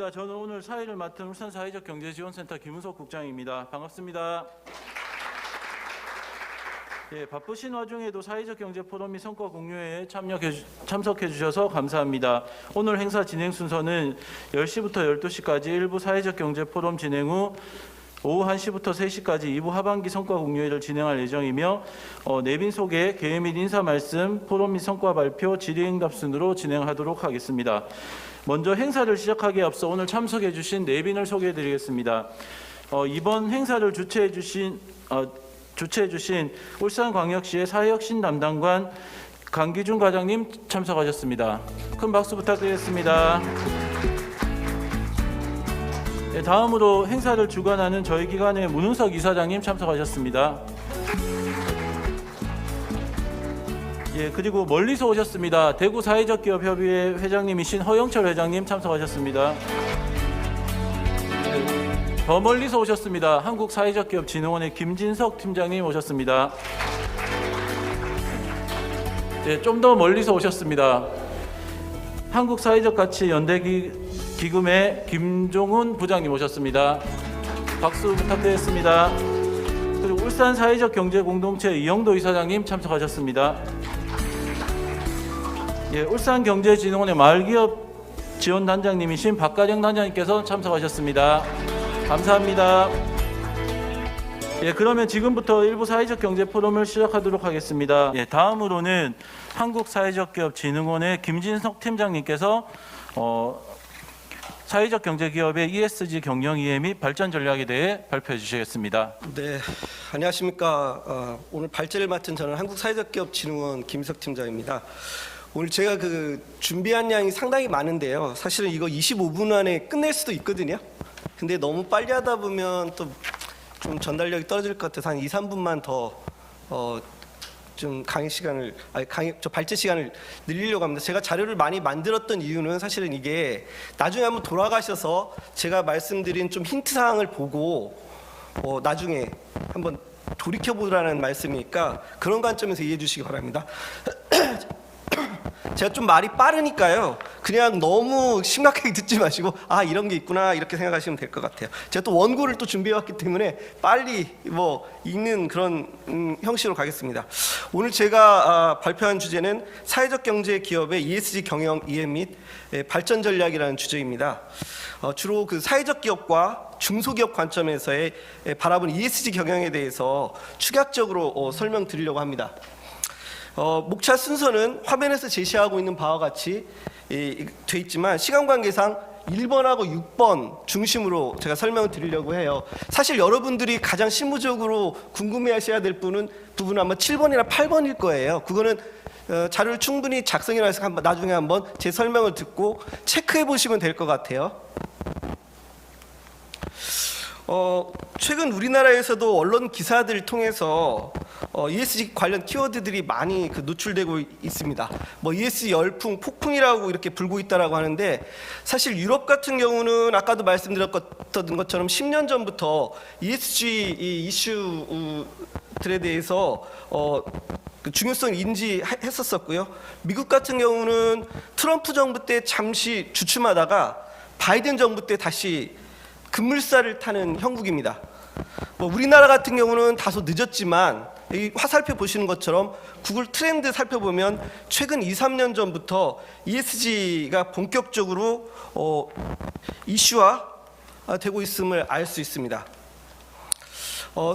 안녕하십니까. 저는 오늘 사회를 맡은 울산 사회적 경제지원센터 김은석 국장입니다. 반갑습니다. 바쁘신 와중에도 사회적 경제 포럼 및 성과 공유회에 참석해 주셔서 감사합니다. 오늘 행사 진행 순서는 10시부터 12시까지 일부 사회적 경제 포럼 진행 후 오후 1시부터 3시까지 2부 하반기 성과 공유회를 진행할 예정이며 내빈 소개, 개회 및 인사 말씀, 포럼 및 성과 발표, 질의응답 순으로 진행하도록 하겠습니다. 먼저 행사를 시작하기에 앞서 오늘 참석해 주신 내빈을 소개해 드리겠습니다. 이번 행사를 주최해 주신 울산광역시의 사회혁신 담당관 강기준 과장님 참석하셨습니다. 큰 박수 부탁드리겠습니다. 다음으로 행사를 주관하는 저희 기관의 문은석 이사장님 참석하셨습니다. 그리고 멀리서 오셨습니다. 대구 사회적기업협의회 회장님이신 허영철 회장님 참석하셨습니다. 더 멀리서 오셨습니다. 한국사회적기업진흥원의 김진석 팀장님 오셨습니다. 좀 더 멀리서 오셨습니다. 한국사회적가치연대기금의 김종훈 부장님 오셨습니다. 박수 부탁드리겠습니다. 그리고 울산사회적경제공동체 이영도 이사장님 참석하셨습니다. 울산경제진흥원의 마을기업 지원단장님이신 박가정 단장님께서 참석하셨습니다. 감사합니다. 그러면 지금부터 일부 사회적 경제 포럼을 시작하도록 하겠습니다. 다음으로는 한국사회적기업진흥원의 김진석 팀장님께서 사회적 경제기업의 ESG 경영 이해 및 발전 전략에 대해 발표해 주시겠습니다. 네, 안녕하십니까. 오늘 발제를 맡은 저는 한국사회적기업진흥원 김석 팀장입니다. 오늘 제가 준비한 양이 상당히 많은데요. 사실은 이거 25분 안에 끝낼 수도 있거든요. 근데 너무 빨리 하다 보면 또 좀 전달력이 떨어질 것 같아서 한 2, 3분만 더 좀 발제 시간을 늘리려고 합니다. 제가 자료를 많이 만들었던 이유는 사실은 이게 나중에 한번 돌아가셔서 제가 말씀드린 좀 힌트 사항을 보고 나중에 한번 돌이켜보라는 말씀이니까 그런 관점에서 이해해 주시기 바랍니다. 제가 좀 말이 빠르니까요. 그냥 너무 심각하게 듣지 마시고 이런 게 있구나 이렇게 생각하시면 될 것 같아요. 제가 또 원고를 또 준비해왔기 때문에 빨리 읽는 그런 형식으로 가겠습니다. 오늘 제가 발표한 주제는 사회적 경제 기업의 ESG 경영 이해 및 발전 전략이라는 주제입니다. 주로 사회적 기업과 중소기업 관점에서의 바라본 ESG 경영에 대해서 축약적으로 설명드리려고 합니다. 목차 순서는 화면에서 제시하고 있는 바와 같이 돼 있지만 시간 관계상 1번하고 6번 중심으로 제가 설명을 드리려고 해요. 사실 여러분들이 가장 실무적으로 궁금해하셔야 될 부분은 아마 7번이나 8번일 거예요. 그거는 자료를 충분히 작성해 놔서 나중에 한번 제 설명을 듣고 체크해 보시면 될 것 같아요. 최근 우리나라에서도 언론 기사들을 통해서 ESG 관련 키워드들이 많이 노출되고 있습니다. ESG 열풍, 폭풍이라고 이렇게 불고 있다라고 하는데 사실 유럽 같은 경우는 아까도 말씀드렸던 것처럼 10년 전부터 ESG 이슈들에 대해서 중요성 인지했었고요. 미국 같은 경우는 트럼프 정부 때 잠시 주춤하다가 바이든 정부 때 다시 급물살을 타는 형국입니다. 우리나라 같은 경우는 다소 늦었지만 이 화살표 보시는 것처럼 구글 트렌드 살펴보면 최근 2, 3년 전부터 ESG가 본격적으로 이슈화 되고 있음을 알 수 있습니다.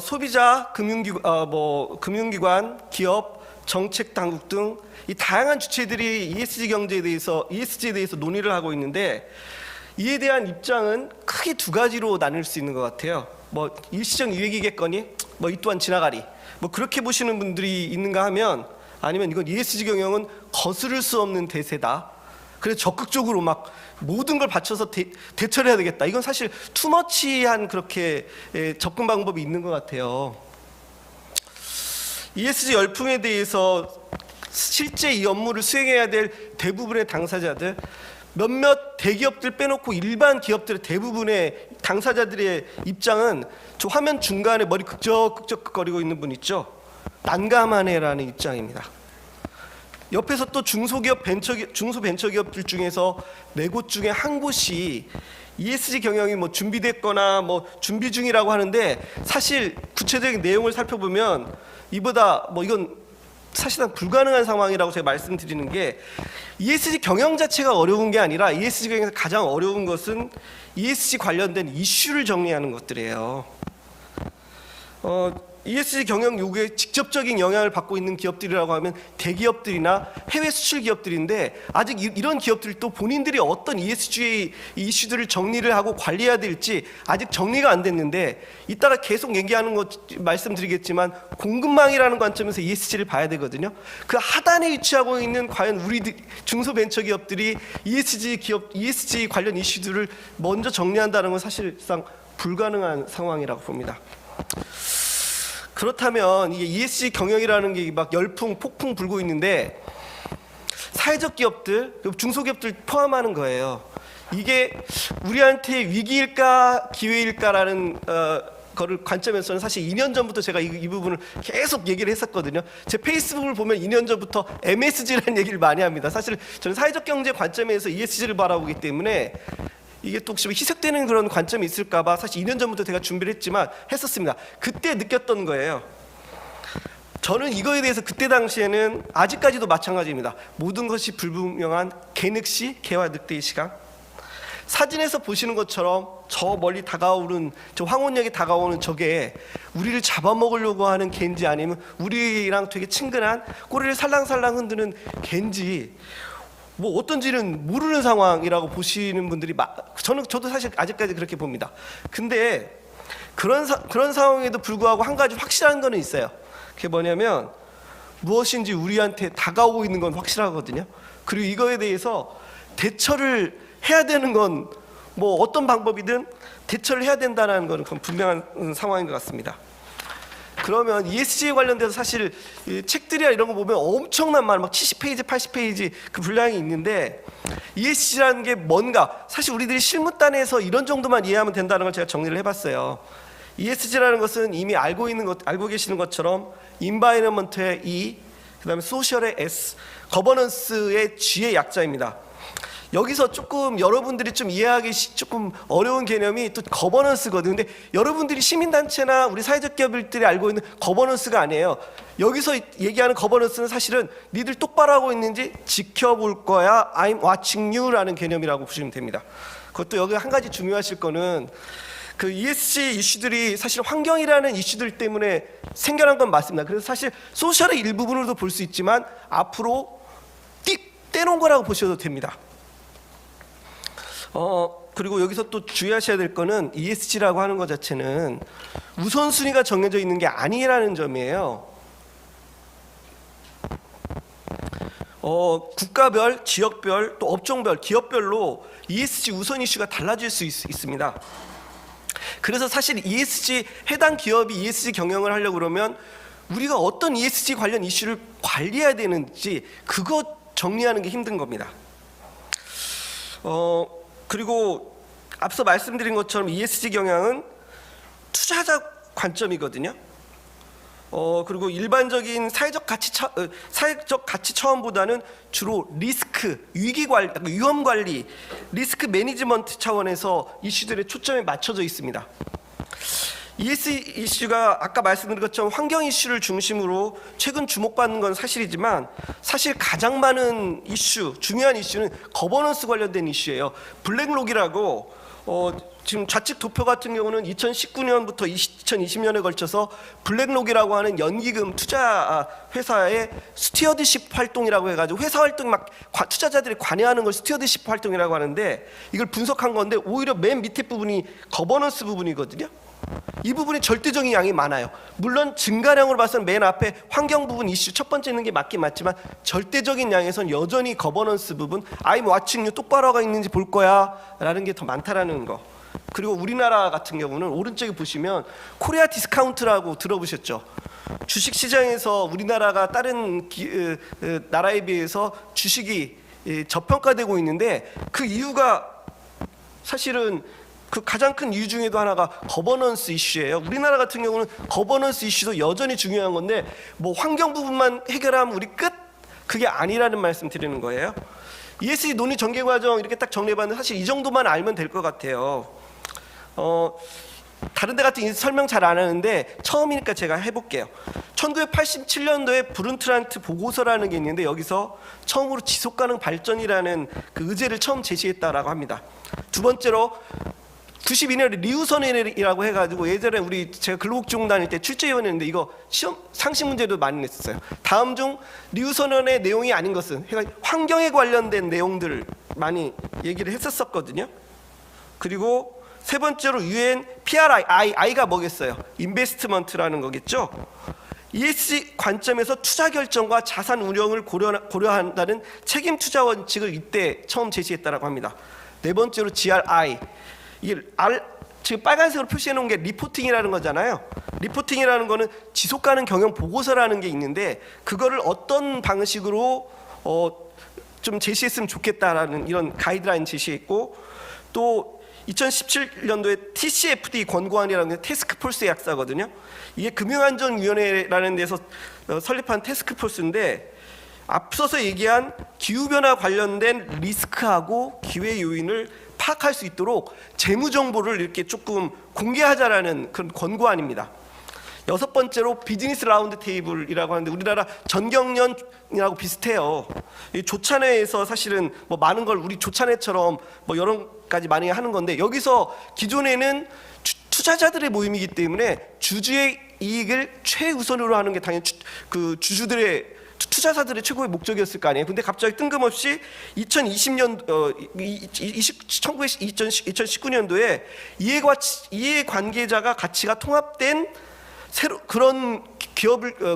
소비자, 금융기관, 기업, 정책 당국 등 이 다양한 주체들이 ESG에 대해서 논의를 하고 있는데 이에 대한 입장은 크게 두 가지로 나눌 수 있는 것 같아요. 일시적 유행이겠거니 이 또한 지나가리 그렇게 보시는 분들이 있는가 하면 아니면 이건 ESG 경영은 거스를 수 없는 대세다. 그래서 적극적으로 모든 걸 바쳐서 대처를 해야 되겠다. 이건 사실 투머치한 그렇게 접근 방법이 있는 것 같아요. ESG 열풍에 대해서 실제 이 업무를 수행해야 될 대부분의 당사자들 몇몇 대기업들 빼놓고 일반 기업들의 대부분의 당사자들의 입장은 저 화면 중간에 머리 극적극적거리고 있는 분 있죠? 난감하네라는 입장입니다. 옆에서 또 중소벤처기업들 중에서 4곳 중에 한 곳이 ESG 경영이 뭐 준비됐거나 뭐 준비 중이라고 하는데 사실 구체적인 내용을 살펴보면 이보다 뭐 이건 사실상 불가능한 상황이라고 제가 말씀드리는 게 ESG 경영 자체가 어려운 게 아니라 ESG 경영에서 가장 어려운 것은 ESG 관련된 이슈를 정리하는 것들이에요. ESG 경영 요구에 직접적인 영향을 받고 있는 기업들이라고 하면 대기업들이나 해외 수출 기업들인데 아직 이런 기업들이 또 본인들이 어떤 ESG 이슈들을 정리를 하고 관리해야 될지 아직 정리가 안 됐는데 이따가 계속 얘기하는 것 말씀드리겠지만 공급망이라는 관점에서 ESG를 봐야 되거든요. 그 하단에 위치하고 있는 과연 우리 중소벤처기업들이 ESG 관련 이슈들을 먼저 정리한다는 건 사실상 불가능한 상황이라고 봅니다. 그렇다면 이게 ESG 경영이라는 게 막 열풍 폭풍 불고 있는데 사회적 기업들, 중소기업들 포함하는 거예요. 이게 우리한테 위기일까 기회일까라는 거를 관점에서는 사실 2년 전부터 제가 이 부분을 계속 얘기를 했었거든요. 제 페이스북을 보면 2년 전부터 MSG라는 얘기를 많이 합니다. 사실 저는 사회적 경제 관점에서 ESG를 바라보기 때문에 이게 또 혹시 희석되는 그런 관점이 있을까봐 사실 2년 전부터 제가 준비를 했었습니다. 그때 느꼈던 거예요. 저는 이거에 대해서 그때 당시에는 아직까지도 마찬가지입니다. 모든 것이 불분명한 개늑시, 개와 늑대의 시간. 사진에서 보시는 것처럼 저 멀리 다가오는 저 황혼역에 다가오는 저게 우리를 잡아먹으려고 하는 개인지 아니면 우리랑 되게 친근한 꼬리를 살랑살랑 흔드는 개인지 뭐 어떤지는 모르는 상황이라고 보시는 분들이 저도 사실 아직까지 그렇게 봅니다. 근데 그런 상황에도 불구하고 한 가지 확실한 거는 있어요. 그게 뭐냐면 무엇인지 우리한테 다가오고 있는 건 확실하거든요. 그리고 이거에 대해서 대처를 해야 되는 건 뭐 어떤 방법이든 대처를 해야 된다는 건 분명한 상황인 것 같습니다. 그러면 ESG에 관련돼서 사실 책들이나 이런 거 보면 엄청난 말, 막 70페이지, 80페이지 그 분량이 있는데 ESG라는 게 뭔가 사실 우리들이 실무단에서 이런 정도만 이해하면 된다는 걸 제가 정리를 해봤어요. ESG라는 것은 이미 알고 계시는 것처럼 인바이러먼트의 E, 그다음에 소셜의 S, 거버넌스의 G의 약자입니다. 여기서 조금 여러분들이 좀 이해하기 조금 어려운 개념이 또 거버넌스거든요. 근데 여러분들이 시민단체나 우리 사회적 기업들이 알고 있는 거버넌스가 아니에요. 여기서 얘기하는 거버넌스는 사실은 니들 똑바로 하고 있는지 지켜볼 거야. I'm watching you라는 개념이라고 보시면 됩니다. 그것도 여기 한 가지 중요하실 거는 그 ESG 이슈들이 사실 환경이라는 이슈들 때문에 생겨난 건 맞습니다. 그래서 사실 소셜의 일부분으로도 볼 수 있지만 앞으로 떼놓은 거라고 보셔도 됩니다. 그리고 여기서 또 주의하셔야 될 거는 ESG라고 하는 것 자체는 우선순위가 정해져 있는 게 아니라는 점이에요. 국가별, 지역별, 또 업종별, 기업별로 ESG 우선 이슈가 달라질 수 있습니다. 그래서 사실 ESG 해당 기업이 ESG 경영을 하려고 그러면 우리가 어떤 ESG 관련 이슈를 관리해야 되는지 그거 정리하는 게 힘든 겁니다. 그리고 앞서 말씀드린 것처럼 ESG 경영은 투자자 관점이거든요. 그리고 일반적인 사회적 가치 차원보다는 주로 리스크, 위기 관리, 위험 관리, 리스크 매니지먼트 차원에서 이슈들의 초점이 맞춰져 있습니다. ESG 이슈가 아까 말씀드린 것처럼 환경 이슈를 중심으로 최근 주목받는 건 사실이지만 사실 가장 많은 이슈, 중요한 이슈는 거버넌스 관련된 이슈예요. 블랙록이라고 지금 좌측 도표 같은 경우는 2019년부터 2020년에 걸쳐서 블랙록이라고 하는 연기금 투자 회사의 스튜어드십 활동이라고 해가지고 회사 활동 막 투자자들이 관여하는 걸 스튜어드십 활동이라고 하는데 이걸 분석한 건데 오히려 맨 밑에 부분이 거버넌스 부분이거든요. 이 부분이 절대적인 양이 많아요. 물론 증가량으로 봐서는 맨 앞에 환경 부분 이슈 첫 번째 있는 게 맞긴 맞지만 절대적인 양에선 여전히 거버넌스 부분 I'm watching you 똑바로 하고 있는지 볼 거야 라는 게 더 많다라는 거. 그리고 우리나라 같은 경우는 오른쪽에 보시면 코리아 디스카운트라고 들어보셨죠? 주식시장에서 우리나라가 다른 나라에 비해서 주식이 저평가되고 있는데 그 이유가 사실은 그 가장 큰 이유 중에도 하나가 거버넌스 이슈예요. 우리나라 같은 경우는 거버넌스 이슈도 여전히 중요한 건데 뭐 환경 부분만 해결하면 우리 끝? 그게 아니라는 말씀 드리는 거예요. ESG 논의 전개 과정 이렇게 딱 정리해봤는데 사실 이 정도만 알면 될 것 같아요. 다른 데 같은 설명 잘 안 하는데 처음이니까 제가 해볼게요. 1987년도에 브룬트란트 보고서라는 게 있는데 여기서 처음으로 지속가능 발전이라는 그 의제를 처음 제시했다라고 합니다. 두 번째로 92년에 리우선언이라고 해가지고 예전에 제가 근로복지공 다닐 때 출제위원회였는데 이거 시험 상식 문제도 많이 냈었어요. 다음 중 리우선언의 내용이 아닌 것은 환경에 관련된 내용들을 많이 얘기를 했었거든요. 그리고 세 번째로 UN PRI, I가 뭐겠어요? 인베스트먼트라는 거겠죠. ESG 관점에서 투자 결정과 자산 운영을 고려한다는 책임 투자 원칙을 이때 처음 제시했다라고 합니다. 네 번째로 GRI, 이게 지금 빨간색으로 표시해 놓은 게 리포팅이라는 거잖아요. 리포팅이라는 거는 지속 가능 경영 보고서라는 게 있는데 그거를 어떤 방식으로 좀 제시했으면 좋겠다라는 이런 가이드라인 제시했고, 또 2017년도에 TCFD 권고안이라는 게 테스크포스의 약자거든요. 이게 금융안전위원회라는 데서 설립한 테스크포스인데 앞서서 얘기한 기후변화 관련된 리스크하고 기회 요인을 파악할 수 있도록 재무 정보를 이렇게 조금 공개하자라는 그런 권고안입니다. 여섯 번째로 비즈니스 라운드 테이블이라고 하는데 우리나라 전경련이라고 비슷해요. 이 조찬회에서 사실은 뭐 많은 걸 우리 조찬회처럼 뭐 여러 가지 많이 하는 건데 여기서 기존에는 투자자들의 모임이기 때문에 주주의 이익을 최우선으로 하는 게 당연히 주주들의 투자자들의 최고의 목적이었을 거 아니에요. 근데 갑자기 뜬금없이 2019년도에 이해관계자가 가치가 통합된 그런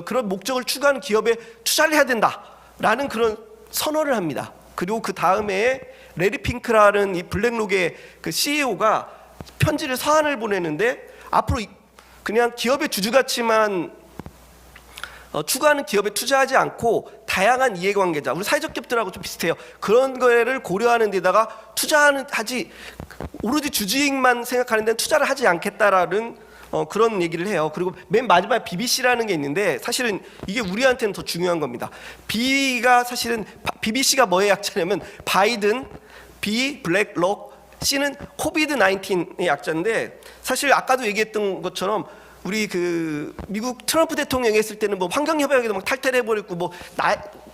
그런 목적을 추구하는 기업에 투자를 해야 된다라는 그런 선언을 합니다. 그리고 그 다음에 레리 핑크라는 이 블랙록의 그 CEO가 편지를 서한을 보내는데 앞으로 그냥 기업의 주주 가치만 추구하는 기업에 투자하지 않고 다양한 이해관계자, 우리 사회적 기업들하고 좀 비슷해요. 그런 거를 고려하는 데다가 하지 오로지 주주이익만 생각하는 데는 투자를 하지 않겠다라는 그런 얘기를 해요. 그리고 맨 마지막에 BBC라는 게 있는데 사실은 이게 우리한테는 더 중요한 겁니다. B가 사실은 BBC가 뭐의 약자냐면 바이든, B 블랙록, C는 코비드 19의 약자인데 사실 아까도 얘기했던 것처럼 우리 그 미국 트럼프 대통령이 했을 때는 뭐 환경 협약에도 막 탈퇴해버렸고 뭐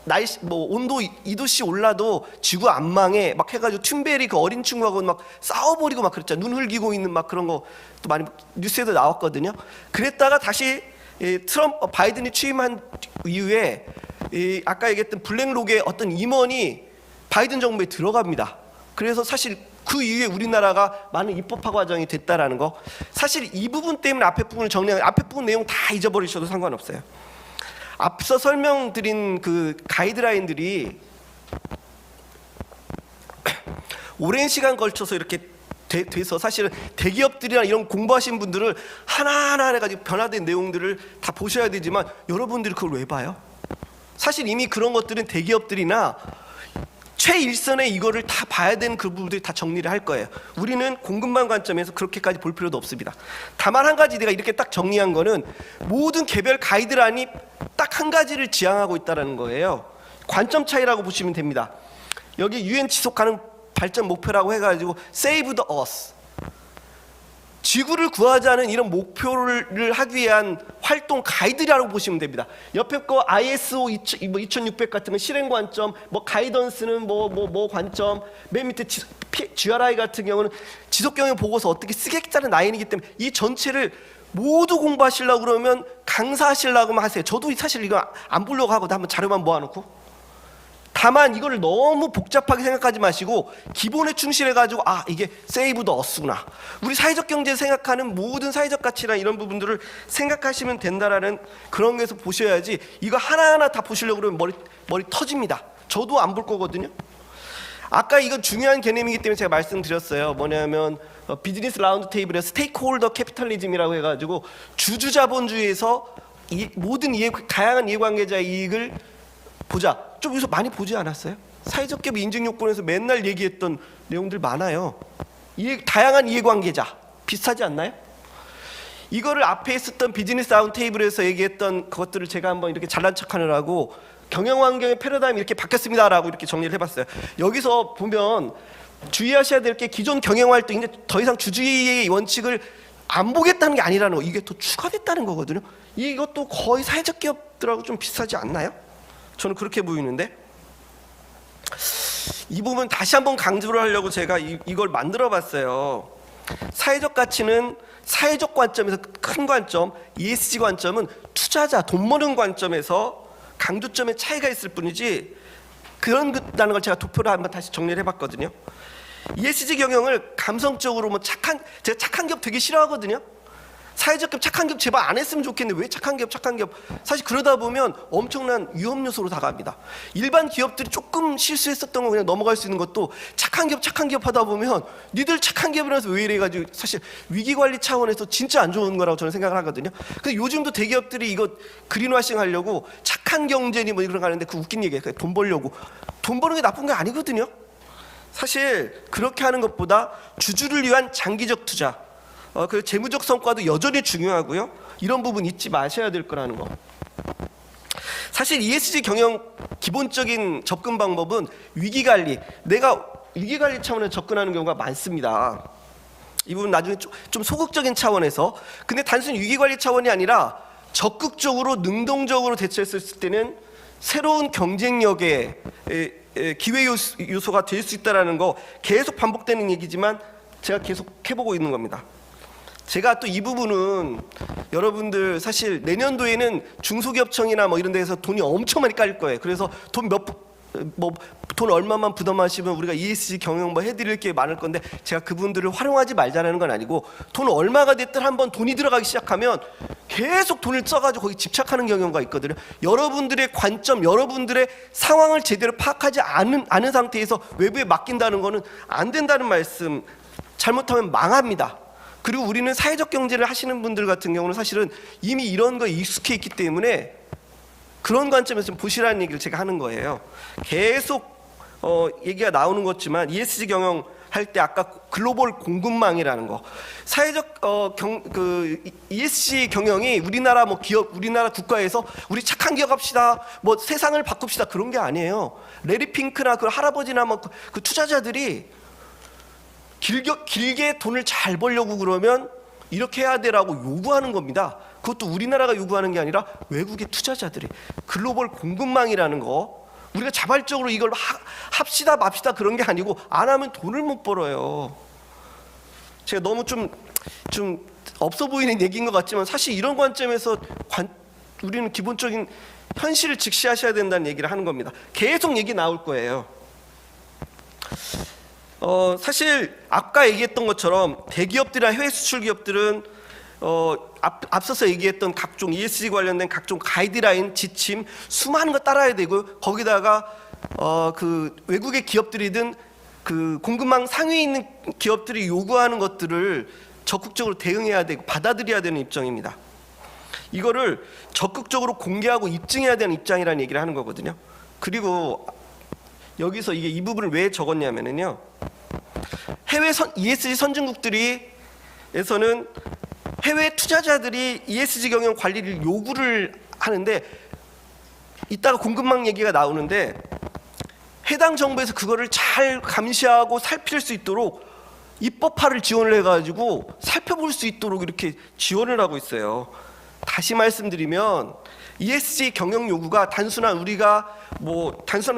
날씨 뭐 온도 2도씨 올라도 지구 안 망해 막 해가지고 튠베리 그 어린 친구하고 막 싸워버리고 막 그랬잖아. 눈 흘기고 있는 막 그런 거 또 많이 뉴스에도 나왔거든요. 그랬다가 다시 바이든이 취임한 이후에 아까 얘기했던 블랙록의 어떤 임원이 바이든 정부에 들어갑니다. 그래서 사실 그 이후에 우리나라가 많은 입법화 과정이 됐다라는 거. 사실 이 부분 때문에 앞에 부분을 정리하면 앞에 부분 내용 다 잊어버리셔도 상관없어요. 앞서 설명드린 그 가이드라인들이 오랜 시간 걸쳐서 이렇게 돼서 사실은 대기업들이나 이런 공부하신 분들을 하나하나 해가지고 변화된 내용들을 다 보셔야 되지만 여러분들이 그걸 왜 봐요? 사실 이미 그런 것들은 대기업들이나 최일선에 이거를 다 봐야 되는 그 부분들이 다 정리를 할 거예요. 우리는 공급망 관점에서 그렇게까지 볼 필요도 없습니다. 다만 한 가지 내가 이렇게 딱 정리한 거는 모든 개별 가이드라인이 딱 한 가지를 지향하고 있다는 거예요. 관점 차이라고 보시면 됩니다. 여기 UN 지속 가능 발전 목표라고 해가지고 Save the Earth, 지구를 구하자는 이런 목표를 하기 위한 활동 가이드라고 보시면 됩니다. 옆에 거 ISO 2600 같은 건 실행 관점, 뭐 가이던스는 뭐 관점, 맨 밑에 GRI 같은 경우는 지속 경영 보고서 어떻게 쓰겠다는 라인이기 때문에 이 전체를 모두 공부하시려고 그러면 강사하시려고만 하세요. 저도 사실 이거 안 보려고 하거든요. 한번 자료만 모아놓고. 다만 이거를 너무 복잡하게 생각하지 마시고 기본에 충실해가지고 이게 세이브 더 어스구나. 우리 사회적 경제 생각하는 모든 사회적 가치나 이런 부분들을 생각하시면 된다라는 그런 거에서 보셔야지 이거 하나하나 다 보시려고 그러면 머리 터집니다. 저도 안 볼 거거든요. 아까 이건 중요한 개념이기 때문에 제가 말씀드렸어요. 뭐냐면 비즈니스 라운드 테이블에 스테이크홀더 캐피탈리즘이라고 해가지고 주주자본주의에서 모든 다양한 이해관계자의 이익을 보자. 좀 여기서 많이 보지 않았어요? 사회적 기업 인증 요건에서 맨날 얘기했던 내용들 많아요. 다양한 이해관계자 비슷하지 않나요? 이거를 앞에 있었던 비즈니스 라운드 테이블에서 얘기했던 그것들을 제가 한번 이렇게 잘난 척하느라고 경영 환경의 패러다임이 이렇게 바뀌었습니다라고 이렇게 정리를 해봤어요. 여기서 보면 주의하셔야 될 게 기존 경영 활동 이제 더 이상 주주의의 원칙을 안 보겠다는 게 아니라는 거, 이게 더 추가됐다는 거거든요. 이것도 거의 사회적 기업들하고 좀 비슷하지 않나요? 저는 그렇게 보이는데, 이 부분 다시 한번 강조를 하려고 제가 이걸 만들어 봤어요. 사회적 가치는 사회적 관점에서 큰 관점, ESG 관점은 투자자, 돈 버는 관점에서 강조점의 차이가 있을 뿐이지 그런다는 걸 제가 도표로 한번 다시 정리를 해봤거든요. ESG 경영을 감성적으로 제가 착한 기업 되게 싫어하거든요. 사회적 기업 착한 기업 제발 안 했으면 좋겠는데 왜 착한 기업 사실 그러다 보면 엄청난 위험 요소로 다가갑니다. 일반 기업들이 조금 실수했었던 거 그냥 넘어갈 수 있는 것도 착한 기업 하다 보면 니들 착한 기업이라서 왜 이래가지고 사실 위기관리 차원에서 진짜 안 좋은 거라고 저는 생각을 하거든요. 근데 요즘도 대기업들이 이거 그린워싱 하려고 착한 경제니 뭐 이런 거 하는데 그 웃긴 얘기예요. 돈 벌려고. 돈 버는 게 나쁜 게 아니거든요. 사실 그렇게 하는 것보다 주주를 위한 장기적 투자, 그 재무적 성과도 여전히 중요하고요. 이런 부분 잊지 마셔야 될 거라는 거. 사실 ESG 경영 기본적인 접근 방법은 위기관리. 내가 위기관리 차원에서 접근하는 경우가 많습니다. 이 부분 나중에 좀 소극적인 차원에서. 근데 단순히 위기관리 차원이 아니라 적극적으로 능동적으로 대처했을 때는 새로운 경쟁력의 기회 요소가 될 수 있다는 거 계속 반복되는 얘기지만 제가 계속 해보고 있는 겁니다. 제가 또 이 부분은 여러분들 사실 내년도에는 중소기업청이나 뭐 이런 데에서 돈이 엄청 많이 깔릴 거예요. 그래서 돈 얼마만 부담하시면 우리가 ESG 경영 뭐 해드릴 게 많을 건데 제가 그분들을 활용하지 말자는 건 아니고 돈 얼마가 됐든 한번 돈이 들어가기 시작하면 계속 돈을 써가지고 거기 집착하는 경우가 있거든요. 여러분들의 관점, 여러분들의 상황을 제대로 파악하지 않은 상태에서 외부에 맡긴다는 거는 안 된다는 말씀. 잘못하면 망합니다. 그리고 우리는 사회적 경제를 하시는 분들 같은 경우는 사실은 이미 이런 거에 익숙해 있기 때문에 그런 관점에서 좀 보시라는 얘기를 제가 하는 거예요. 계속 얘기가 나오는 거지만 ESG 경영 할 때 아까 글로벌 공급망이라는 거, 사회적 ESG 경영이 우리나라 뭐 기업, 우리나라 국가에서 우리 착한 기업 합시다, 뭐 세상을 바꿉시다 그런 게 아니에요. 레리 핑크나 그 할아버지나 뭐 그 투자자들이 길게 돈을 잘 벌려고 그러면 이렇게 해야 되라고 요구하는 겁니다. 그것도 우리나라가 요구하는 게 아니라 외국의 투자자들이. 글로벌 공급망이라는 거, 우리가 자발적으로 이걸 합시다 맙시다 그런 게 아니고 안 하면 돈을 못 벌어요. 제가 너무 좀 없어 보이는 얘기인 것 같지만 사실 이런 관점에서 우리는 기본적인 현실을 직시하셔야 된다는 얘기를 하는 겁니다. 계속 얘기 나올 거예요. 사실 아까 얘기했던 것처럼 대기업들이나 해외 수출 기업들은 앞서서 얘기했던 각종 ESG 관련된 각종 가이드라인, 지침 수많은 거 따라야 되고 거기다가 그 외국의 기업들이든 그 공급망 상위에 있는 기업들이 요구하는 것들을 적극적으로 대응해야 되고 받아들여야 되는 입장입니다. 이거를 적극적으로 공개하고 입증해야 되는 입장이라는 얘기를 하는 거거든요. 그리고 여기서 이 부분을 왜 적었냐면요, 해외 ESG 선진국들이에서는 해외 투자자들이 ESG 경영 관리를 요구를 하는데 이따가 공급망 얘기가 나오는데 해당 정부에서 그거를 잘 감시하고 살필 수 있도록 입법화를 지원을 해가지고 살펴볼 수 있도록 이렇게 지원을 하고 있어요. 다시 말씀드리면 ESG 경영 요구가 단순한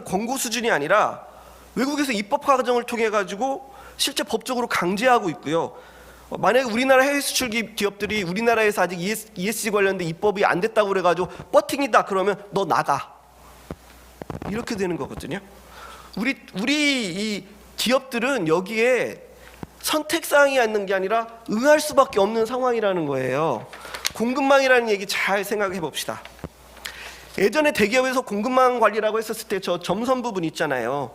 권고 수준이 아니라 외국에서 입법화 과정을 통해 가지고 실제 법적으로 강제하고 있고요. 만약에 우리나라 해외 수출 기업들이 우리나라에서 아직 ESG 관련된 입법이 안 됐다고 그래가지고 버팅이다 그러면 너 나가, 이렇게 되는 거거든요. 우리 이 기업들은 여기에 선택사항이 있는 게 아니라 응할 수밖에 없는 상황이라는 거예요. 공급망이라는 얘기 잘 생각해 봅시다. 예전에 대기업에서 공급망 관리라고 했었을 때 저 점선 부분 있잖아요.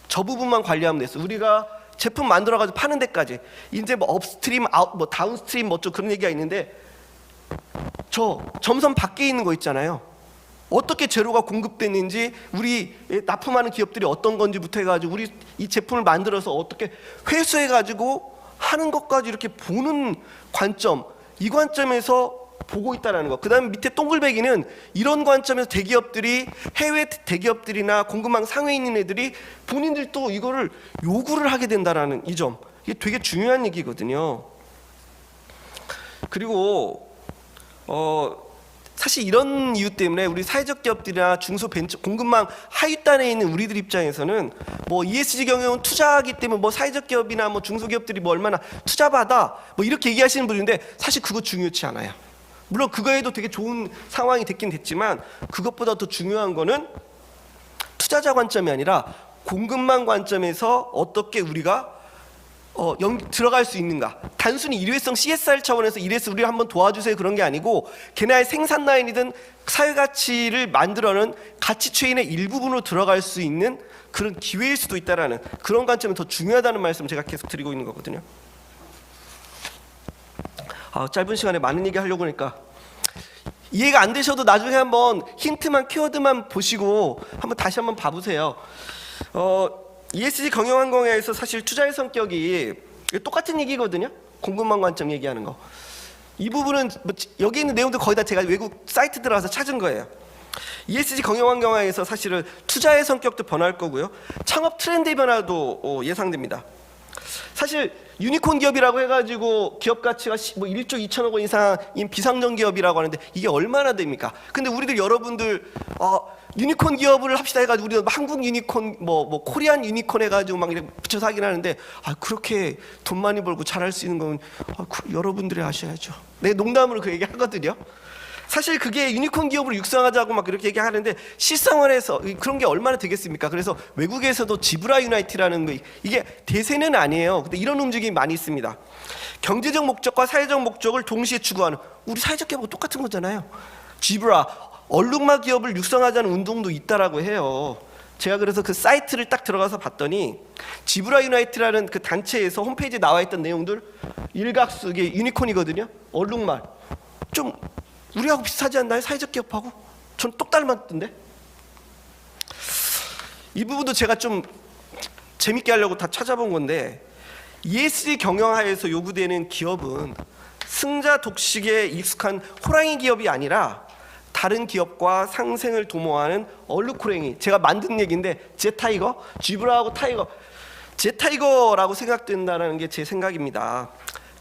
저 부분만 관리하면 됐어요. 우리가 제품 만들어가지고 파는 데까지. 이제 뭐 업스트림, 다운스트림 그런 얘기가 있는데 저 점선 밖에 있는 거 있잖아요. 어떻게 재료가 공급됐는지, 우리 납품하는 기업들이 어떤 건지부터 해가지고 우리 이 제품을 만들어서 어떻게 회수해가지고 하는 것까지 이렇게 보는 관점, 이 관점에서 보고 있다는 거. 그다음에 밑에 동글배기는 이런 관점에서 대기업들이 해외 대기업들이나 공급망 상위에 있는 애들이 본인들도 이거를 요구를 하게 된다라는 이 점. 이게 되게 중요한 얘기거든요. 그리고 사실 이런 이유 때문에 우리 사회적 기업들이나 중소벤처 공급망 하위단에 있는 우리들 입장에서는 뭐 ESG 경영은 투자하기 때문에 뭐 사회적 기업이나 뭐 중소기업들이 뭐 얼마나 투자받아 뭐 이렇게 얘기하시는 분인데 사실 그거 중요치 않아요. 물론 그거에도 되게 좋은 상황이 됐긴 됐지만 그것보다 더 중요한 거는 투자자 관점이 아니라 공급망 관점에서 어떻게 우리가 들어갈 수 있는가. 단순히 일회성 CSR 차원에서 이래서 우리 한번 도와주세요 그런 게 아니고 걔네의 생산 라인이든 사회 가치를 만들어는 가치 체인의 일부분으로 들어갈 수 있는 그런 기회일 수도 있다라는 그런 관점이 더 중요하다는 말씀 제가 계속 드리고 있는 거거든요. 짧은 시간에 많은 얘기 하려고 하니까 이해가 안 되셔도 나중에 한번 힌트만 키워드만 보시고 다시 한번 봐보세요. ESG 경영환경에서 사실 투자의 성격이 똑같은 얘기거든요. 공급망 관점 얘기하는 거. 이 부분은 여기 있는 내용도 거의 다 제가 외국 사이트 들어가서 찾은 거예요. ESG 경영환경에서 사실은 투자의 성격도 변할 거고요. 창업 트렌드의 변화도 예상됩니다. 사실 유니콘 기업이라고 해가지고 기업 가치가 뭐 1조 2천억 원 이상인 비상장 기업이라고 하는데 이게 얼마나 됩니까? 근데 우리들 여러분들 유니콘 기업을 합시다 해가지고 우리는 한국 유니콘 뭐 코리안 유니콘 해가지고 막 이렇게 붙여서 하긴 하는데 그렇게 돈 많이 벌고 잘할 수 있는 건 여러분들이 아셔야죠. 내가 농담으로 그 얘기 하거든요. 사실 그게 유니콘 기업을 육성하자고 막 그렇게 얘기하는데 실생활에서 그런 게 얼마나 되겠습니까? 그래서 외국에서도 지브라 유나이티라는 거 이게 대세는 아니에요. 근데 이런 움직임이 많이 있습니다. 경제적 목적과 사회적 목적을 동시에 추구하는 우리 사회적 기업하고 똑같은 거잖아요. 지브라 얼룩말 기업을 육성하자는 운동도 있다라고 해요. 제가 그래서 그 사이트를 딱 들어가서 봤더니 지브라 유나이티라는 그 단체에서 홈페이지에 나와 있던 내용들 일각수 이게 유니콘이거든요. 얼룩말 좀 우리하고 비슷하지 않나요? 사회적 기업하고? 전 똑 닮았던데? 이 부분도 제가 좀 재밌게 하려고 다 찾아본 건데 ESG 경영하에서 요구되는 기업은 승자 독식에 익숙한 호랑이 기업이 아니라 다른 기업과 상생을 도모하는 얼룩호랭이 제가 만든 얘기인데 제타이거, 쥐브라하고 타이거 제타이거라고 생각된다는 게 제 생각입니다.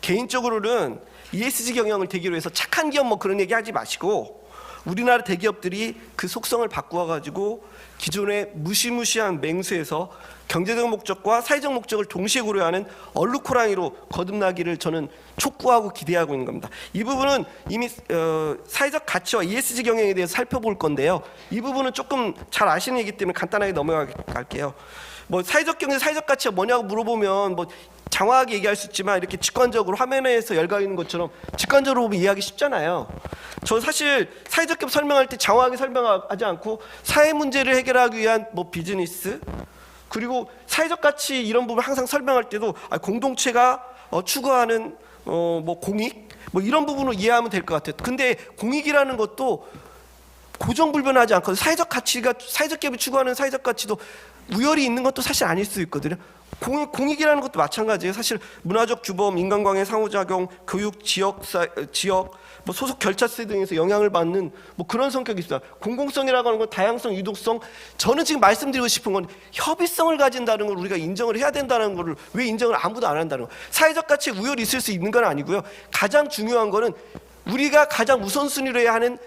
개인적으로는 ESG 경영을 되기로 해서 착한 기업 뭐 그런 얘기 하지 마시고 우리나라 대기업들이 그 속성을 바꾸어 가지고 기존의 무시무시한 맹수에서 경제적 목적과 사회적 목적을 동시에 고려하는 얼룩호랑이로 거듭나기를 저는 촉구하고 기대하고 있는 겁니다. 이 부분은 이미 사회적 가치와 ESG 경영에 대해서 살펴볼 건데요. 이 부분은 조금 잘 아시는 얘기 때문에 간단하게 넘어갈게요. 뭐 사회적 경제, 사회적 가치가 뭐냐고 물어보면 뭐 장황하게 얘기할 수 있지만 이렇게 직관적으로 화면에서 열가 있는 것처럼 직관적으로 보면 이해하기 쉽잖아요. 저 사실 사회적 기업 설명할 때 장황하게 설명하지 않고 사회 문제를 해결하기 위한 뭐 비즈니스 그리고 사회적 가치 이런 부분 항상 설명할 때도 공동체가 추구하는 뭐 공익 뭐 이런 부분을 이해하면 될 것 같아요. 근데 공익이라는 것도 고정불변하지 않고 사회적 가치가 사회적 기업이 추구하는 사회적 가치도 우열이 있는 것도 사실 아닐 수 있거든요. 공익이라는 것도 마찬가지예요. 사실 문화적 규범, 인간관계 상호작용, 교육, 지역 뭐 소속 결차세 등에서 영향을 받는 뭐 그런 성격이 있어요. 공공성이라고 하는 건 다양성, 유독성. 저는 지금 말씀드리고 싶은 건 협의성을 가진다는 걸 우리가 인정을 해야 된다는 거를 왜 인정을 아무도 안 한다는 거예요. 사회적 가치에 우열이 있을 수 있는 건 아니고요. 가장 중요한 거는 우리가 가장 우선순위로 해야 하는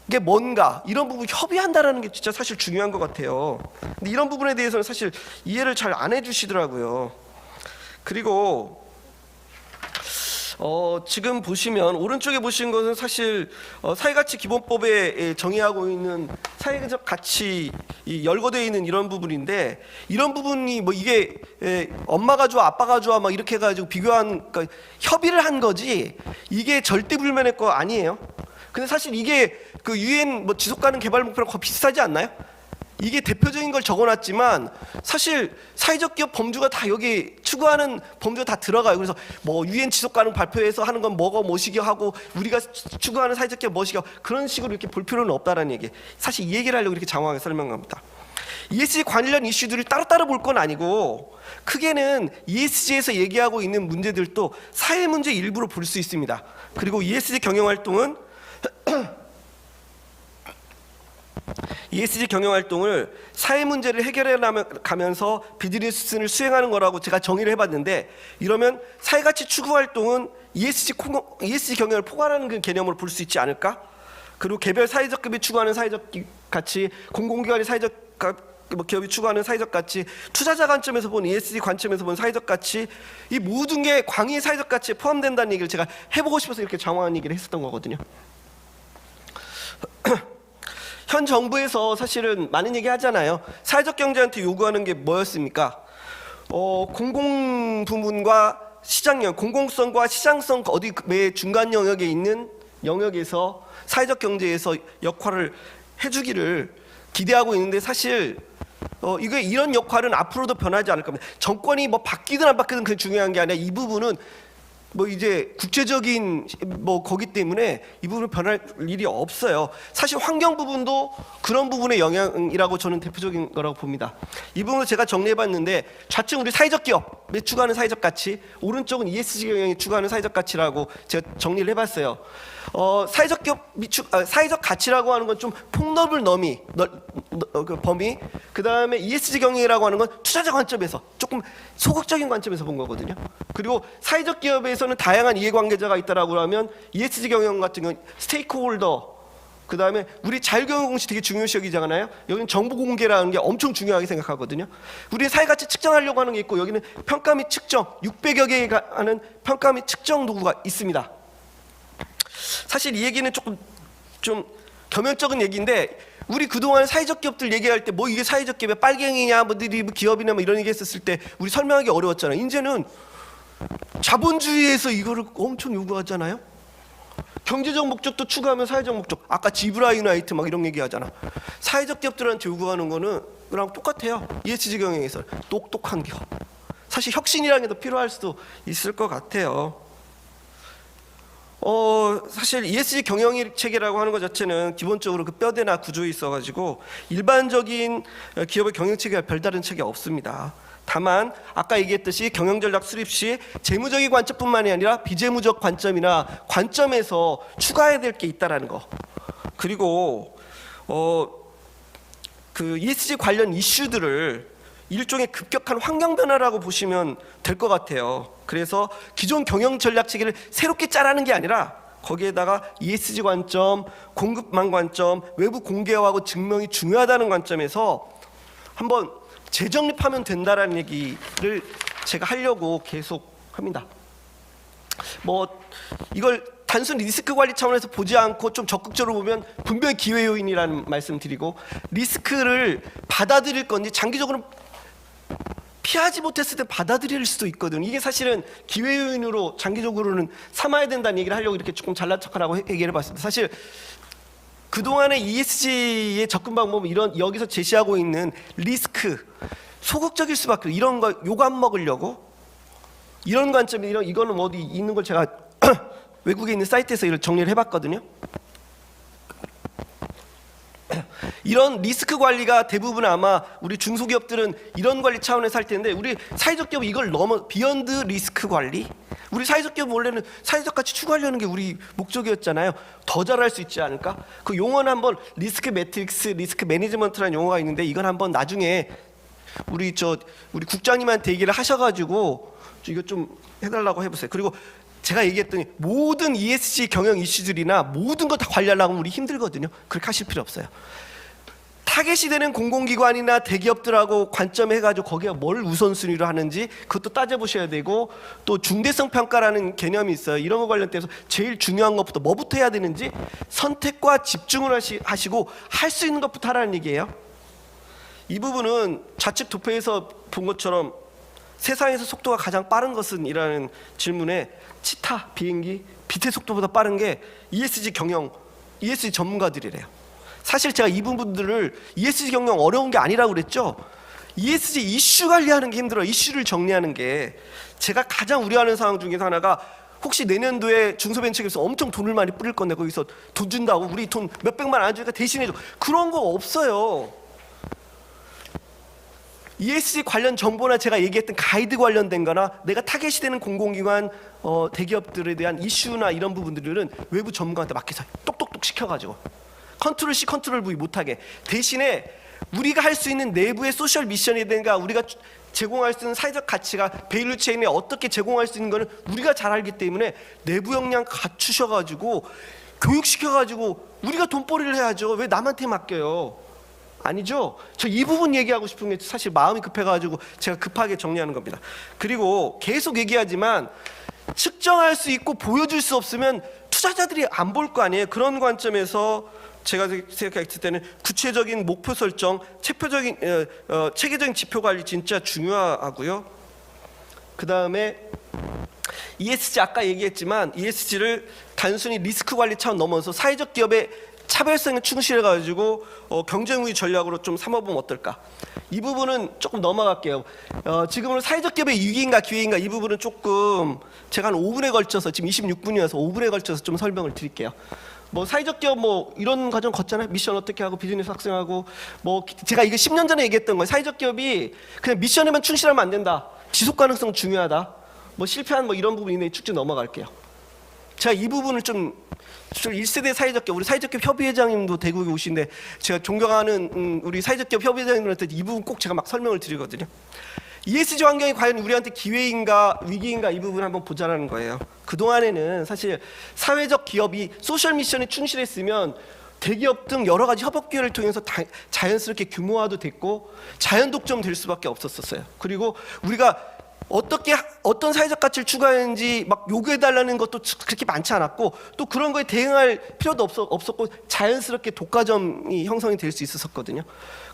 게 뭔가 이런 부분 협의한다라는 게 진짜 사실 중요한 것 같아요. 근데 이런 부분에 대해서는 사실 이해를 잘 안 해주시더라고요. 그리고 지금 보시면 오른쪽에 보신 것은 사실 사회가치 기본법에 정의하고 있는 사회적 가치 열거되어 있는 이런 부분인데 이런 부분이 뭐 이게 엄마가 좋아 아빠가 좋아 막 이렇게 해가지고 비교한 그러니까 협의를 한 거지 이게 절대 불면의 거 아니에요. 근데 사실 이게 그 유엔 뭐 지속가능 개발 목표랑 거의 비슷하지 않나요? 이게 대표적인 걸 적어놨지만 사실 사회적 기업 범주가 다 여기 추구하는 범주가 다 들어가요. 그래서 뭐 유엔 지속가능 발표에서 하는 건 뭐가 뭐시기 하고 우리가 추구하는 사회적 기업 뭐시기 하고 그런 식으로 이렇게 볼 필요는 없다라는 얘기. 사실 이 얘기를 하려고 이렇게 장황하게 설명합니다. ESG 관련 이슈들을 따로따로 볼 건 아니고 크게는 ESG에서 얘기하고 있는 문제들도 사회 문제 일부로 볼 수 있습니다. 그리고 ESG 경영 활동은 ESG 경영 활동을 사회 문제를 해결해 가면서 비즈니스를 수행하는 거라고 제가 정의를 해봤는데, 이러면 사회가치 추구 활동은 ESG 경영을 포괄하는 그 개념으로 볼 수 있지 않을까? 그리고 개별 사회적 급이 추구하는 사회적 가치, 공공기관의 기업이 추구하는 사회적 가치, 투자자 관점에서 본 ESG 관점에서 본 사회적 가치, 이 모든 게 광의의 사회적 가치에 포함된다는 얘기를 제가 해보고 싶어서 이렇게 장황한 얘기를 했었던 거거든요. 현 정부에서 사실은 많은 얘기 하잖아요. 사회적 경제한테 요구하는 게 뭐였습니까? 공공 부문과 시장형, 공공성과 시장성 어디 매 중간 영역에 있는 영역에서 사회적 경제에서 역할을 해주기를 기대하고 있는데, 사실 이게 이런 역할은 앞으로도 변하지 않을 겁니다. 정권이 뭐 바뀌든 안 바뀌든 그게 중요한 게 아니라 이 부분은 뭐 이제 국제적인 뭐 거기 때문에 이 부분은 변할 일이 없어요. 사실 환경 부분도 그런 부분의 영향이라고 저는 대표적인 거라고 봅니다. 이 부분을 제가 정리해봤는데, 좌측은 우리 사회적 기업이 추구하는 사회적 가치, 오른쪽은 ESG 경영이 추구하는 사회적 가치라고 제가 정리를 해봤어요. 사회적 사회적 가치라고 하는 건 좀 폭넓은 범위, 그 다음에 ESG 경영이라고 하는 건 투자자 관점에서 조금 소극적인 관점에서 본 거거든요. 그리고 사회적 기업에서는 다양한 이해관계자가 있다라고 하면 ESG 경영 같은 경우는 스테이크홀더, 그 다음에 우리 자율경영공시 되게 중요시 여기잖아요. 여기는 정보 공개라는 게 엄청 중요하게 생각하거든요. 우리 사회가치 측정하려고 하는 게 있고, 여기는 평가 및 측정, 600여 개가 하는 평가 및 측정 도구가 있습니다. 사실 이 얘기는 조금 좀 겸연쩍은 얘기인데, 우리 그동안 사회적 기업들 얘기할 때 뭐 이게 사회적 기업이야, 빨갱이냐, 뭐 기업이냐 뭐 이런 얘기 했었을 때 우리 설명하기 어려웠잖아요. 이제는 자본주의에서 이거를 엄청 요구하잖아요. 경제적 목적도 추구하면 사회적 목적, 아까 지브라 유나이트 막 이런 얘기 하잖아. 사회적 기업들한테 요구하는 거는 그랑 똑같아요. ESG 경영에서 똑똑한 기업. 사실 혁신이라는 게 더 필요할 수도 있을 것 같아요. 사실 ESG 경영 체계라고 하는 것 자체는 기본적으로 그 뼈대나 구조에 있어가지고 일반적인 기업의 경영 체계와 별다른 체계가 없습니다. 다만 아까 얘기했듯이 경영 전략 수립 시 재무적인 관점뿐만이 아니라 비재무적 관점이나 관점에서 추가해야 될 게 있다라는 거. 그리고 그 ESG 관련 이슈들을 일종의 급격한 환경 변화라고 보시면 될 것 같아요. 그래서 기존 경영 전략 체계를 새롭게 짜라는 게 아니라 거기에다가 ESG 관점, 공급망 관점, 외부 공개화하고 증명이 중요하다는 관점에서 한번 재정립하면 된다라는 얘기를 제가 하려고 계속 합니다. 뭐 이걸 단순 리스크 관리 차원에서 보지 않고 좀 적극적으로 보면 분명히 기회 요인이라는 말씀드리고, 리스크를 받아들일 건지 장기적으로 피하지 못했을 때 받아들일 수도 있거든요. 이게 사실은 기회 요인으로 장기적으로는 삼아야 된다는 얘기를 하려고 이렇게 조금 잘난 척하라고 얘기를 해봤습니다. 사실 그동안의 ESG의 접근 방법은 이런 여기서 제시하고 있는 리스크, 소극적일 수밖에, 이런 거 욕 안 먹으려고 이런 관점이 이거는 어디 있는 걸 제가 외국에 있는 사이트에서 이걸 정리를 해봤거든요. 이런 리스크 관리가 대부분 아마 우리 중소기업들은 이런 관리 차원에서 할 텐데, 우리 사회적 기업은 이걸 넘어 비욘드 리스크 관리, 우리 사회적 기업은 원래는 사회적 가치 추구하려는 게 우리 목적이었잖아요. 더 잘할 수 있지 않을까? 그 용어는 한번 리스크 매트릭스, 리스크 매니지먼트라는 용어가 있는데, 이건 한번 나중에 우리 국장님한테 얘기를 하셔가지고 이거 좀 해달라고 해보세요. 그리고 제가 얘기했더니 모든 ESG 경영 이슈들이나 모든 거 다 관리하려고 하면 우리 힘들거든요. 그렇게 하실 필요 없어요. 타겟이 되는 공공기관이나 대기업들하고 관점해가지고 거기가 뭘 우선순위로 하는지 그것도 따져보셔야 되고, 또 중대성 평가라는 개념이 있어요. 이런 거 관련돼서 제일 중요한 것부터 뭐부터 해야 되는지 선택과 집중을 하시고 할 수 있는 것부터 하라는 얘기예요. 이 부분은 좌측 도표에서 본 것처럼 세상에서 속도가 가장 빠른 것은? 이라는 질문에 치타 비행기 빛의 속도보다 빠른 게 ESG 경영, ESG 전문가들이래요. 사실 제가 이 부분들을 ESG 경영 어려운 게 아니라고 그랬죠. ESG 이슈 관리하는 게 힘들어요. 이슈를 정리하는 게. 제가 가장 우려하는 상황 중에서 하나가, 혹시 내년도에 중소벤처기업에서 엄청 돈을 많이 뿌릴 건데 거기서 돈 준다고 우리 돈 몇백만 안 주니까 대신해줘, 그런 거 없어요. ESG 관련 정보나 제가 얘기했던 가이드 관련된 거나 내가 타겟이 되는 공공기관 대기업들에 대한 이슈나 이런 부분들은 외부 전문가한테 맡겨서 똑똑똑 시켜가지고 컨트롤 C 컨트롤 V 못하게, 대신에 우리가 할 수 있는 내부의 소셜 미션이든가 우리가 제공할 수 있는 사회적 가치가 밸류 체인에 어떻게 제공할 수 있는 거는 우리가 잘 알기 때문에 내부 역량 갖추셔가지고 교육시켜가지고 우리가 돈벌이를 해야죠. 왜 남한테 맡겨요? 아니죠. 저 이 부분 얘기하고 싶은 게 사실 마음이 급해가지고 제가 급하게 정리하는 겁니다. 그리고 계속 얘기하지만 측정할 수 있고 보여줄 수 없으면 투자자들이 안 볼 거 아니에요. 그런 관점에서 제가 생각했을 때는 구체적인 목표 설정, 체계적인 지표 관리 진짜 중요하고요. 그 다음에 ESG 아까 얘기했지만 ESG를 단순히 리스크 관리 차원 넘어서 사회적 기업의 차별성에 충실해가지고 경쟁 우위 전략으로 좀 삼아보면 어떨까? 이 부분은 조금 넘어갈게요. 지금은 사회적 기업의 위기인가 기회인가 이 부분은 조금 제가 한 5분에 걸쳐서 지금 26분이어서 5분에 걸쳐서 좀 설명을 드릴게요. 뭐 사회적 기업 뭐 이런 과정 걷잖아요. 미션 어떻게 하고 비즈니스 확장하고 뭐 제가 이거 10년 전에 얘기했던 거예요. 사회적 기업이 그냥 미션에만 충실하면 안 된다. 지속 가능성 중요하다. 뭐 실패한 뭐 이런 부분 이내에 쭉쭉 넘어갈게요. 제가 이 부분을 좀 1세대 사회적 기업, 우리 사회적 기업 협의회장님도 대구에 오신데 제가 존경하는 우리 사회적 기업 협의회장님한테 이 부분 꼭 제가 막 설명을 드리거든요. ESG 환경이 과연 우리한테 기회인가 위기인가 이 부분 한번 보자라는 거예요. 그동안에는 사실 사회적 기업이 소셜 미션에 충실했으면 대기업 등 여러 가지 협업 기회를 통해서 자연스럽게 규모화도 됐고 자연 독점 될 수밖에 없었어요. 그리고 우리가 어떤 사회적 가치를 추구하는지 막 요구해달라는 것도 그렇게 많지 않았고 또 그런 거에 대응할 필요도 없었고 자연스럽게 독과점이 형성이 될 수 있었거든요.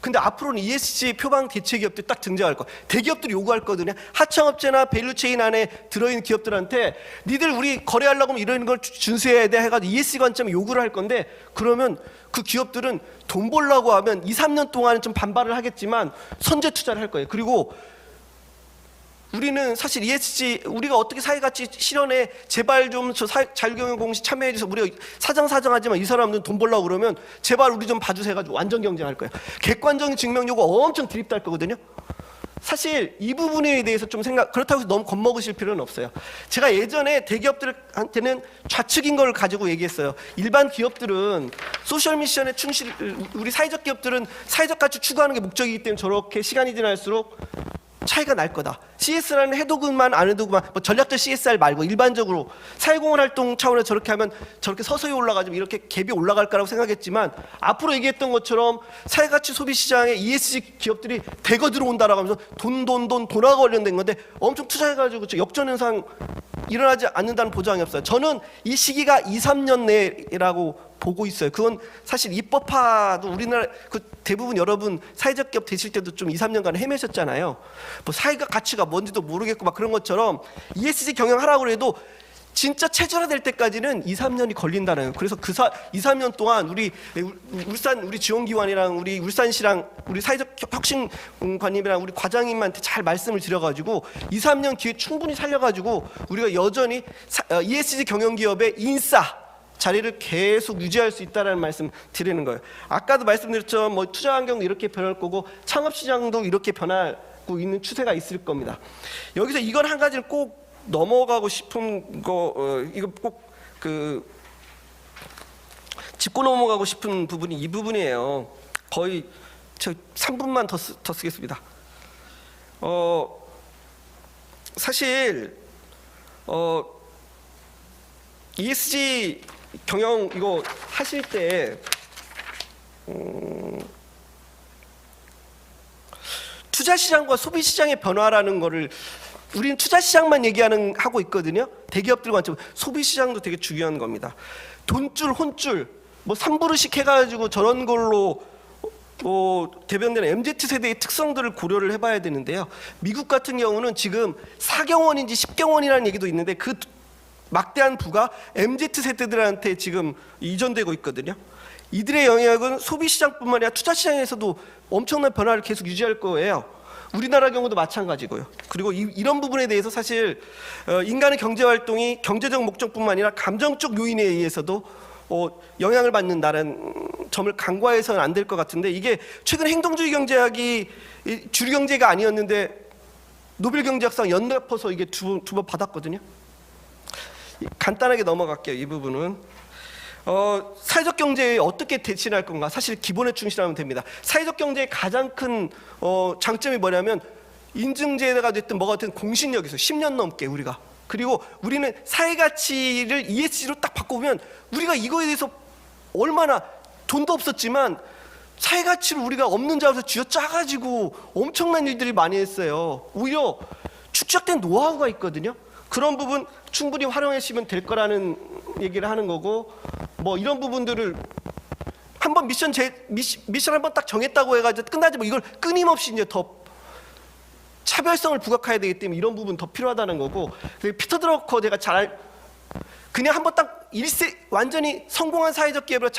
근데 앞으로는 ESG 표방 대체 기업들이 딱 등장할 거예요. 대기업들이 요구할 거거든요. 하청업체나 밸류체인 안에 들어있는 기업들한테 니들 우리 거래하려고 하면 이런 걸 준수해야 돼 해가지고 ESG 관점에 요구를 할 건데 그러면 그 기업들은 돈 벌려고 하면 2, 3년 동안은 좀 반발을 하겠지만 선제 투자를 할 거예요. 그리고 우리는 사실 ESG 우리가 어떻게 사회가치 실현에 제발 좀 저 자유경영 공시 참여해줘서 우리가 사정하지만 이 사람들은 돈 벌려고 그러면 제발 우리 좀 봐주세요 해가지고 완전 경쟁할 거예요. 객관적인 증명 요구 엄청 드립달 거거든요. 사실 이 부분에 대해서 좀 그렇다고 해서 너무 겁먹으실 필요는 없어요. 제가 예전에 대기업들한테는 좌측인 걸 가지고 얘기했어요. 일반 기업들은 소셜 미션에 우리 사회적 기업들은 사회적 가치 추구하는 게 목적이기 때문에 저렇게 시간이 지날수록 차이가 날 거다. CSR는 해도 그만 안 해도 그만 뭐 전략적 CSR 말고 일반적으로 사회공헌 활동 차원에서 저렇게 하면 저렇게 서서히 올라가지고 이렇게 갭이 올라갈 거라고 생각했지만 앞으로 얘기했던 것처럼 사회가치 소비시장에 ESG 기업들이 대거 들어온다라고 하면서 돈하고 관련된 건데 엄청 투자해가지고 역전현상 일어나지 않는다는 보장이 없어요. 저는 이 시기가 2, 3년 내라고 보고 있어요. 그건 사실 입법화도 우리나라 대부분 여러분 사회적 기업 되실 때도 좀 2, 3년간 헤매셨잖아요. 뭐 사회가 가치가 뭔지도 모르겠고 막 그런 것처럼 ESG 경영하라고 해도 진짜 체질화될 때까지는 2, 3년이 걸린다는 거예요. 그래서 2, 3년 동안 우리 지원기관이랑 우리 울산시랑 우리 사회적 혁신관님이랑 우리 과장님한테 잘 말씀을 드려가지고 2, 3년 기회 충분히 살려가지고 우리가 여전히 ESG 경영기업의 인싸 자리를 계속 유지할 수 있다는 말씀 드리는 거예요. 아까도 말씀드렸죠. 뭐 투자 환경도 이렇게 변할 거고 창업 시장도 이렇게 변하고 있는 추세가 있을 겁니다. 여기서 이건 한 가지를 꼭 넘어가고 싶은 거 이거 꼭 짚고 넘어가고 싶은 부분이 이 부분이에요. 거의 저 3분만 더 쓰겠습니다. 사실 ESG 경영 이거 하실 때 투자 시장과 소비 시장의 변화라는 거를 우리는 투자 시장만 하고 있거든요. 대기업들과 관점 소비 시장도 되게 중요한 겁니다. 돈줄 혼줄 뭐 3부르씩 해가지고 저런 걸로 대변되는 MZ세대의 특성들을 고려를 해봐야 되는데요. 미국 같은 경우는 지금 4경원인지 10경원이라는 얘기도 있는데 그 막대한 부가 MZ세대들한테 지금 이전되고 있거든요. 이들의 영향은 소비시장뿐만 아니라 투자시장에서도 엄청난 변화를 계속 유지할 거예요. 우리나라 경우도 마찬가지고요. 그리고 이런 부분에 대해서 사실 인간의 경제활동이 경제적 목적뿐만 아니라 감정적 요인에 의해서도 영향을 받는다는 점을 간과해서는 안 될 것 같은데, 이게 최근 행동주의 경제학이 주류 경제가 아니었는데 노벨 경제학상 연달아서 이게 두 번 받았거든요. 간단하게 넘어갈게요. 이 부분은 사회적 경제에 어떻게 대신할 건가? 사실 기본에 충실하면 됩니다. 사회적 경제의 가장 큰 장점이 뭐냐면, 인증제가 됐든 뭐가 됐든 공신력이 있어요. 10년 넘게 우리가. 그리고 우리는 사회가치를 ESG로 딱 바꿔보면, 우리가 이거에 대해서 얼마나 돈도 없었지만 사회가치를 우리가 없는 자리에서 쥐어짜가지고 엄청난 일들이 많이 했어요. 오히려 축적된 노하우가 있거든요. 그런 부분 충분히 활용하시면 될 거라는 얘기를 하는 거고, 뭐 이런 부분들을 한번 미션 한번 딱 정했다고 해가지고 끝나지 뭐, 이걸 끊임없이 이제 더 차별성을 부각해야 되기 때문에 이런 부분 더 필요하다는 거고, 피터 드러커 제가 그냥 한번 딱 완전히 성공한 사회적 기업으로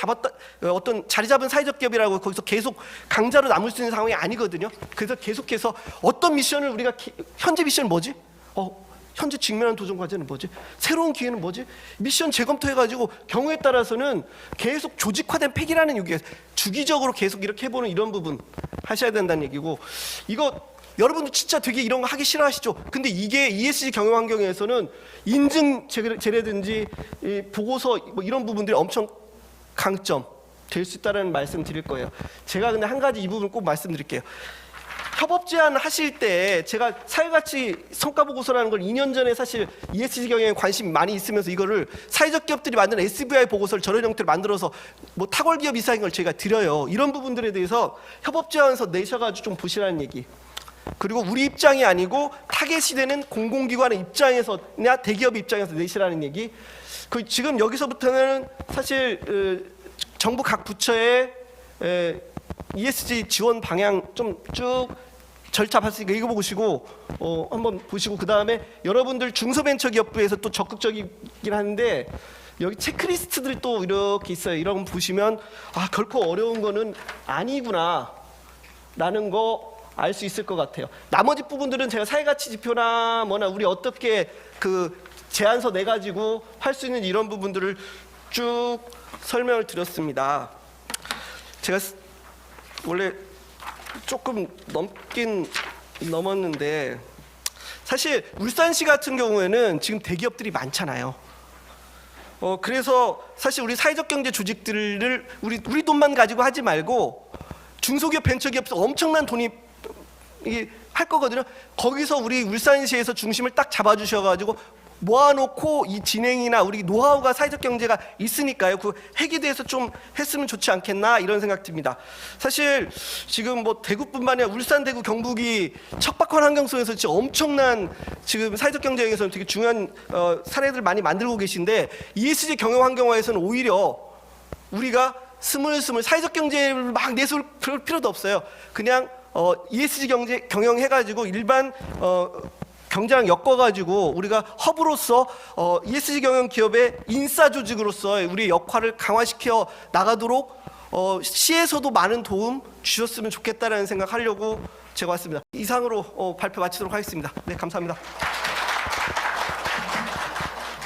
어떤 자리 잡은 사회적 기업이라고 거기서 계속 강자로 남을 수 있는 상황이 아니거든요. 그래서 계속해서 어떤 미션을 우리가 현재 미션은 뭐지? 현재 직면한 도전 과제는 뭐지? 새로운 기회는 뭐지? 미션 재검토해가지고 경우에 따라서는 계속 조직화된 팩이라는 얘기가 주기적으로 계속 이렇게 해보는 이런 부분 하셔야 된다는 얘기고, 이거 여러분도 진짜 되게 이런 거 하기 싫어하시죠? 근데 이게 ESG 경영 환경에서는 인증제라든지 보고서 뭐 이런 부분들이 엄청 강점 될 수 있다는 말씀 드릴 거예요. 제가 근데 한 가지 이 부분 꼭 말씀드릴게요. 협업 제안 하실 때 제가 사회가치 성과보고서라는 걸 2년 전에 사실 ESG 경영에 관심이 많이 있으면서 이거를 사회적 기업들이 만든 SBI 보고서를 저런 형태로 만들어서 뭐 타골 기업 이사인 걸 저희가 드려요. 이런 부분들에 대해서 협업 제안서 내셔가지고 좀 보시라는 얘기. 그리고 우리 입장이 아니고 타겟이 되는 공공기관의 입장에서냐 대기업 입장에서 내시라는 얘기. 지금 여기서부터는 사실 정부 각 부처의 ESG 지원 방향 좀 쭉 절차 봤으니까 읽어보시고 한번 보시고, 그 다음에 여러분들 중소벤처기업부에서 또 적극적이긴 한데 여기 체크리스트들이 또 이렇게 있어요. 이런 거 보시면 결코 어려운 거는 아니구나 라는 거 알 수 있을 것 같아요. 나머지 부분들은 제가 사회가치 지표나 뭐나 우리 어떻게 그 제안서 내 가지고 할 수 있는 이런 부분들을 쭉 설명을 드렸습니다. 제가 원래 조금 넘긴 넘었는데, 사실 울산시 같은 경우에는 지금 대기업들이 많잖아요. 그래서 사실 우리 사회적 경제 조직들을 우리 돈만 가지고 하지 말고 중소기업 벤처기업에서 엄청난 돈이 이게 할 거거든요. 거기서 우리 울산시에서 중심을 딱 잡아주셔가지고 모아놓고 이 진행이나 우리 노하우가 사회적 경제가 있으니까요. 그 핵에 대해서 좀 했으면 좋지 않겠나 이런 생각 듭니다. 사실 지금 뭐 대구뿐만 아니라 울산, 대구, 경북이 척박한 환경 속에서 진짜 엄청난 지금 사회적 경제에서는 되게 중요한 사례들 많이 만들고 계신데, ESG 경영 환경화에서는 오히려 우리가 스물스물 사회적 경제를 막 내세울 필요도 없어요. 그냥 ESG 경제 경영해가지고 일반 경제랑 엮어가지고 우리가 허브로서 ESG 경영 기업의 인싸 조직으로서 우리의 역할을 강화시켜 나가도록 시에서도 많은 도움 주셨으면 좋겠다라는 생각하려고 제가 왔습니다. 이상으로 발표 마치도록 하겠습니다. 네, 감사합니다.